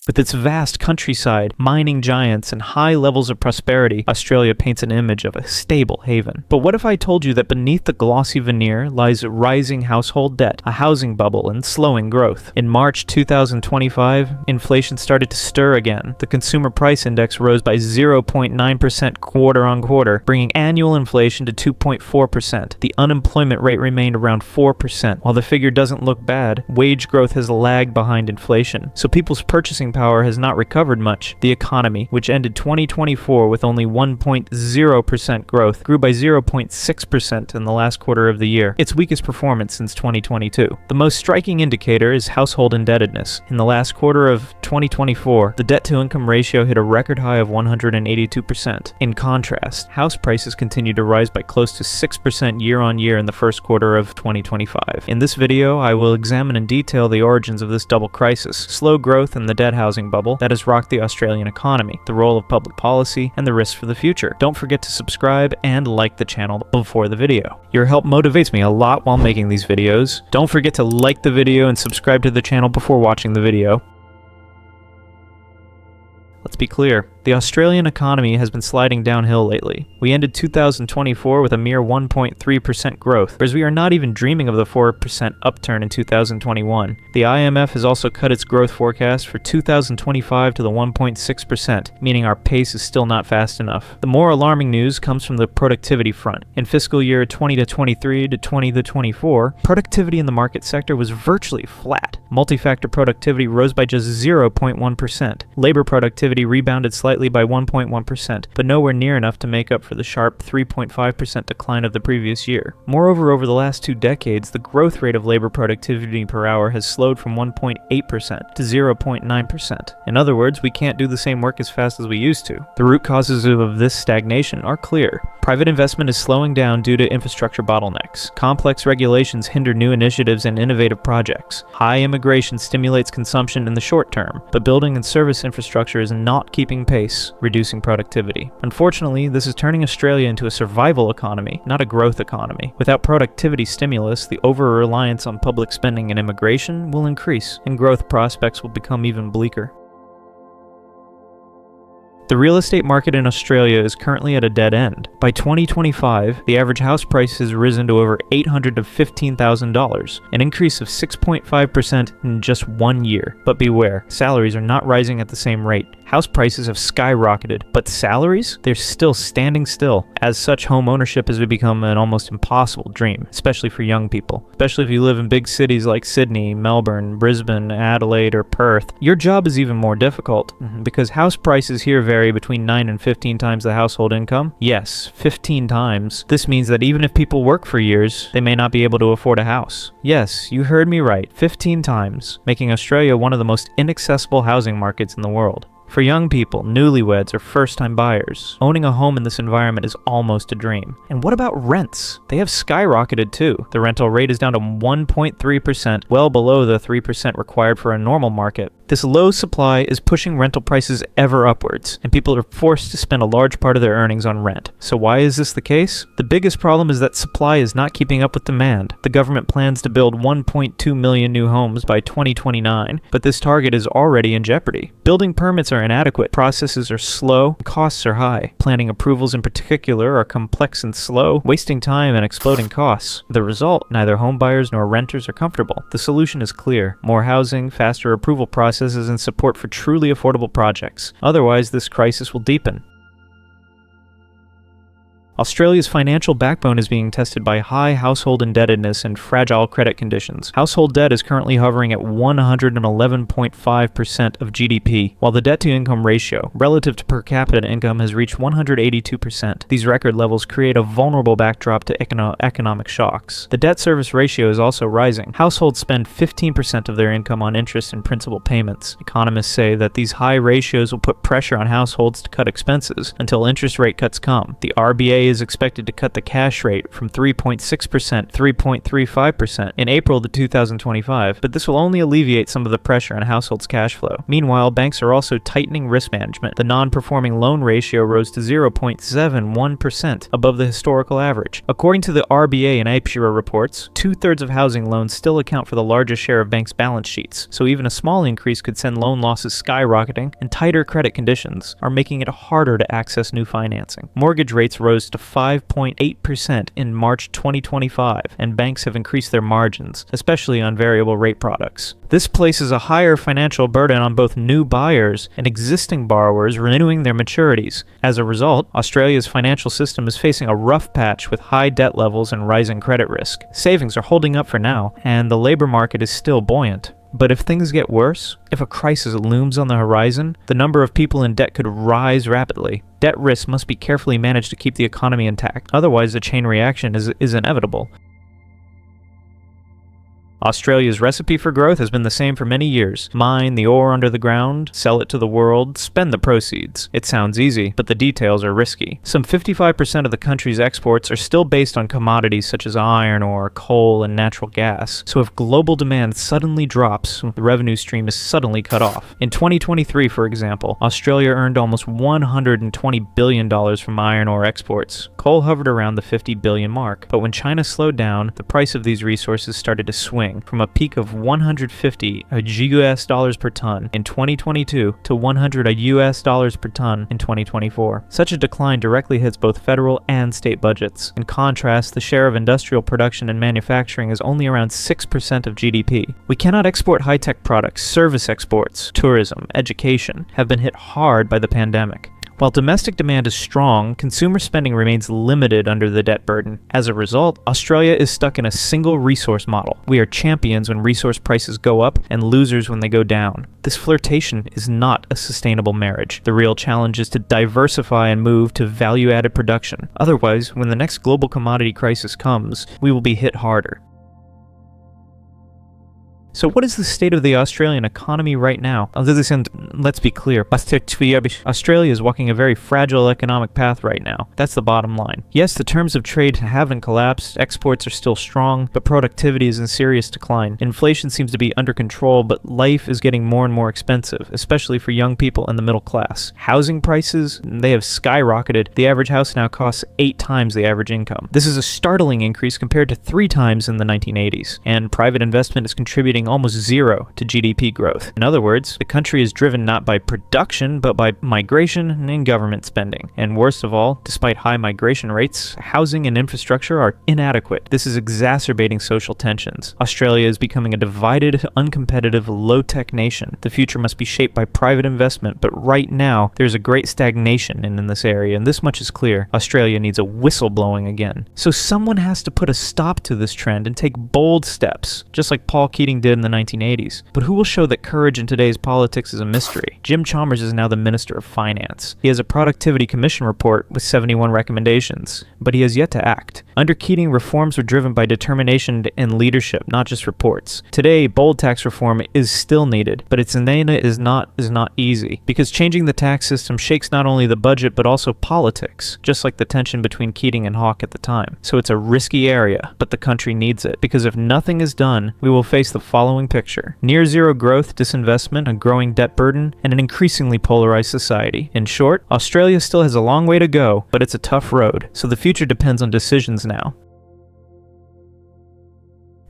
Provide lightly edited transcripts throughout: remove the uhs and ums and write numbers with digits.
With its vast countryside, mining giants, and high levels of prosperity, Australia paints an image of a stable haven. But what if I told you that beneath the glossy veneer lies rising household debt, a housing bubble, and slowing growth? In March 2025, inflation started to stir again. The Consumer Price Index rose by 0.9% quarter-on-quarter, bringing annual inflation to 2.4%. The unemployment rate remained around 4%. While the figure doesn't look bad, wage growth has lagged behind inflation, so people's purchasing power has not recovered much. The economy, which ended 2024 with only 1.0% growth, grew by 0.6% in the last quarter of the year, its weakest performance since 2022. The most striking indicator is household indebtedness. In the last quarter of 2024, the debt-to-income ratio hit a record high of 182%. In contrast, house prices continued to rise by close to 6% year-on-year in the first quarter of 2025. In this video, I will examine in detail the origins of this double crisis, slow growth and the debt housing bubble that has rocked the Australian economy, the role of public policy, and the risks for the future. Don't forget to subscribe and like the channel before the video. Your help motivates me a lot while making these videos. Don't forget to like the video and subscribe to the channel before watching the video. Let's be clear, the Australian economy has been sliding downhill lately. We ended 2024 with a mere 1.3% growth, whereas we are not even dreaming of the 4% upturn in 2021. The IMF has also cut its growth forecast for 2025 to the 1.6%, meaning our pace is still not fast enough. The more alarming news comes from the productivity front. In fiscal year 2023 to 2024, productivity in the market sector was virtually flat. Multi-factor productivity rose by just 0.1%. Labor productivity rebounded slightly by 1.1%, but nowhere near enough to make up for the sharp 3.5% decline of the previous year. Moreover, over the last 2 decades, the growth rate of labor productivity per hour has slowed from 1.8% to 0.9%. In other words, we can't do the same work as fast as we used to. The root causes of this stagnation are clear. Private investment is slowing down due to infrastructure bottlenecks. Complex regulations hinder new initiatives and innovative projects. High immigration stimulates consumption in the short term, but building and service infrastructure is not keeping pace, reducing productivity. Unfortunately, this is turning Australia into a survival economy, not a growth economy. Without productivity stimulus, the over-reliance on public spending and immigration will increase, and growth prospects will become even bleaker. The real estate market in Australia is currently at a dead end. By 2025, the average house price has risen to over $800 to $15,000, an increase of 6.5% in just 1 year. But beware, salaries are not rising at the same rate. House prices have skyrocketed, but salaries? They're still standing still. As such, home ownership has become an almost impossible dream, especially for young people. Especially if you live in big cities like Sydney, Melbourne, Brisbane, Adelaide, or Perth. Your job is even more difficult, because house prices here vary between 9 and 15 times the household income. Yes, 15 times. This means that even if people work for years, they may not be able to afford a house. Yes, you heard me right, 15 times, making Australia one of the most inaccessible housing markets in the world. For young people, newlyweds, or first-time buyers, owning a home in this environment is almost a dream. And what about rents? They have skyrocketed too. The rental rate is down to 1.3%, well below the 3% required for a normal market. This low supply is pushing rental prices ever upwards, and people are forced to spend a large part of their earnings on rent. So why is this the case? The biggest problem is that supply is not keeping up with demand. The government plans to build 1.2 million new homes by 2029, but this target is already in jeopardy. Building permits are inadequate, processes are slow, and costs are high. Planning approvals in particular are complex and slow, wasting time and exploding costs. The result, neither home buyers nor renters are comfortable. The solution is clear: more housing, faster approval processes, and support for truly affordable projects. Otherwise, this crisis will deepen. Australia's financial backbone is being tested by high household indebtedness and fragile credit conditions. Household debt is currently hovering at 111.5% of GDP, while the debt-to-income ratio, relative to per capita income, has reached 182%. These record levels create a vulnerable backdrop to economic shocks. The debt service ratio is also rising. Households spend 15% of their income on interest and principal payments. Economists say that these high ratios will put pressure on households to cut expenses until interest rate cuts come. The RBA is expected to cut the cash rate from 3.6% to 3.35% in April of 2025, but this will only alleviate some of the pressure on households' cash flow. Meanwhile, banks are also tightening risk management. The non-performing loan ratio rose to 0.71%, above the historical average. According to the RBA and IPSHA reports, 2/3 of housing loans still account for the largest share of banks' balance sheets, so even a small increase could send loan losses skyrocketing, and tighter credit conditions are making it harder to access new financing. Mortgage rates rose to 5.8% in March 2025, and banks have increased their margins, especially on variable rate products. This places a higher financial burden on both new buyers and existing borrowers renewing their maturities. As a result, Australia's financial system is facing a rough patch with high debt levels and rising credit risk. Savings are holding up for now, and the labor market is still buoyant. But if things get worse, if a crisis looms on the horizon, the number of people in debt could rise rapidly. Debt risk must be carefully managed to keep the economy intact, otherwise the chain reaction is inevitable. Australia's recipe for growth has been the same for many years. Mine the ore under the ground, sell it to the world, spend the proceeds. It sounds easy, but the details are risky. Some 55% of the country's exports are still based on commodities such as iron ore, coal, and natural gas. So if global demand suddenly drops, the revenue stream is suddenly cut off. In 2023, for example, Australia earned almost $120 billion from iron ore exports. Coal hovered around the $50 billion mark, but when China slowed down, the price of these resources started to swing from a peak of $150 US per ton in 2022 to $100 US per ton in 2024. Such a decline directly hits both federal and state budgets. In contrast, the share of industrial production and manufacturing is only around 6% of GDP. We cannot export high-tech products. Service exports, tourism, education have been hit hard by the pandemic. While domestic demand is strong, consumer spending remains limited under the debt burden. As a result, Australia is stuck in a single resource model. We are champions when resource prices go up and losers when they go down. This flirtation is not a sustainable marriage. The real challenge is to diversify and move to value-added production. Otherwise, when the next global commodity crisis comes, we will be hit harder. So what is the state of the Australian economy right now? Let's be clear, Australia is walking a very fragile economic path right now. That's the bottom line. Yes, the terms of trade haven't collapsed, exports are still strong, but productivity is in serious decline. Inflation seems to be under control, but life is getting more and more expensive, especially for young people and the middle class. Housing prices, they have skyrocketed. The average house now costs 8 times the average income. This is a startling increase compared to 3 times in the 1980s, and private investment is contributing almost zero to GDP growth. In other words, the country is driven not by production, but by migration and government spending. And worst of all, despite high migration rates, housing and infrastructure are inadequate. This is exacerbating social tensions. Australia is becoming a divided, uncompetitive, low-tech nation. The future must be shaped by private investment, but right now, there's a great stagnation in this area, and this much is clear. Australia needs a whistle blowing again. So someone has to put a stop to this trend and take bold steps, just like Paul Keating did in the 1980s. But who will show that courage in today's politics is a mystery? Jim Chalmers is now the Minister of Finance. He has a Productivity Commission report with 71 recommendations, but he has yet to act. Under Keating, reforms were driven by determination and leadership, not just reports. Today, bold tax reform is still needed, but its inana is not easy, because changing the tax system shakes not only the budget but also politics, just like the tension between Keating and Hawke at the time. So it's a risky area, but the country needs it, because if nothing is done, we will face the following picture: near zero growth, disinvestment, a growing debt burden, and an increasingly polarized society. In short, Australia still has a long way to go, but it's a tough road, so the future depends on decisions now.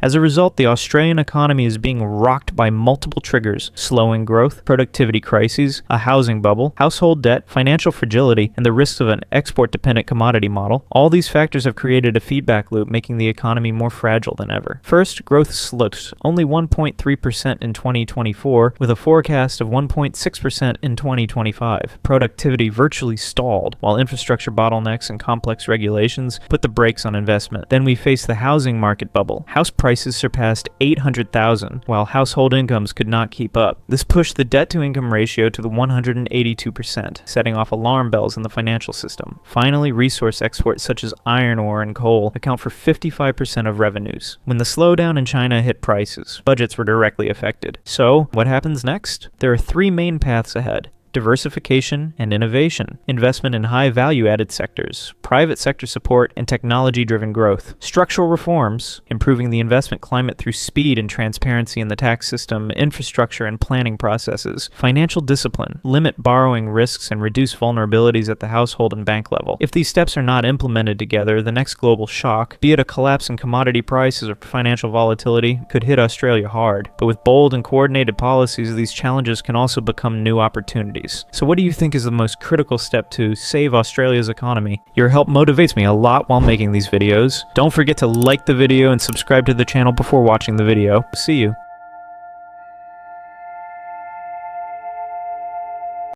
As a result, the Australian economy is being rocked by multiple triggers: slowing growth, productivity crises, a housing bubble, household debt, financial fragility, and the risks of an export-dependent commodity model. All these factors have created a feedback loop, making the economy more fragile than ever. First, growth slipped only 1.3% in 2024, with a forecast of 1.6% in 2025. Productivity virtually stalled, while infrastructure bottlenecks and complex regulations put the brakes on investment. Then we face the housing market bubble. House prices surpassed $800,000, while household incomes could not keep up. This pushed the debt-to-income ratio to the 182%, setting off alarm bells in the financial system. Finally, resource exports such as iron ore and coal account for 55% of revenues. When the slowdown in China hit prices, budgets were directly affected. So, what happens next? There are 3 main paths ahead. diversification and innovation, investment in high value-added sectors, private sector support, and technology-driven growth, structural reforms, improving the investment climate through speed and transparency in the tax system, infrastructure and planning processes, financial discipline, limit borrowing risks and reduce vulnerabilities at the household and bank level. If these steps are not implemented together, the next global shock, be it a collapse in commodity prices or financial volatility, could hit Australia hard. But with bold and coordinated policies, these challenges can also become new opportunities. So what do you think is the most critical step to save Australia's economy? Your help motivates me a lot while making these videos. Don't forget to like the video and subscribe to the channel before watching the video. See you.